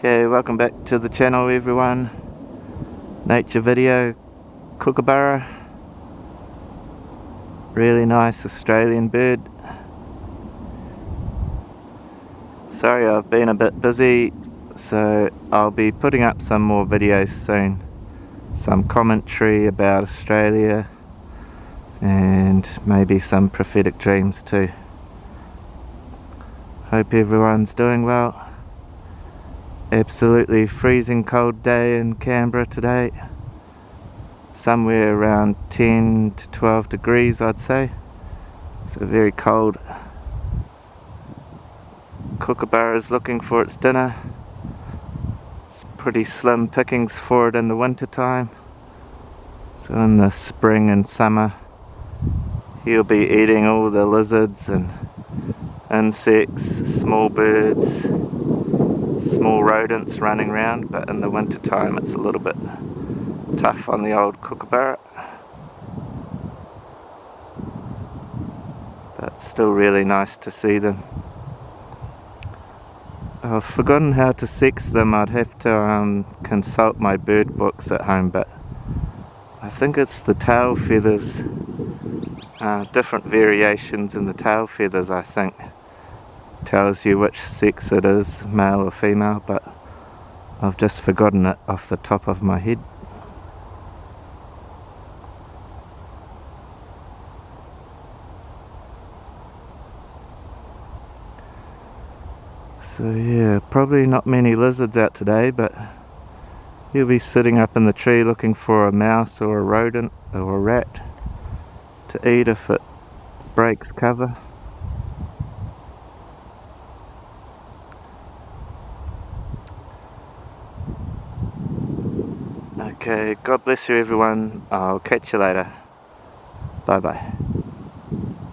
Okay, welcome back to the channel everyone. Nature video, Kookaburra. Really nice Australian bird. Sorry, I've been a bit busy, so I'll be putting up some more videos soon. Some commentary about Australia and maybe some prophetic dreams too. Hope everyone's doing well. Absolutely freezing cold day in Canberra today. Somewhere around 10 to 12 degrees I'd say. So very cold. Kookaburra is looking for its dinner. It's pretty slim pickings for it in the winter time. So in the spring and summer he'll be eating all the lizards and insects, small birds, small rodents running around, but in the winter time it's a little bit tough on the old Kookaburra. But still really nice to see them. I've forgotten how to sex them. I'd have to consult my bird books at home, but I think it's the tail feathers, different variations in the tail feathers I think. Tells you which sex it is, male or female, but I've just forgotten it off the top of my head. So yeah, probably not many lizards out today, but he'll be sitting up in the tree looking for a mouse or a rodent or a rat to eat if it breaks cover. Okay, God bless you everyone. I'll catch you later. Bye bye.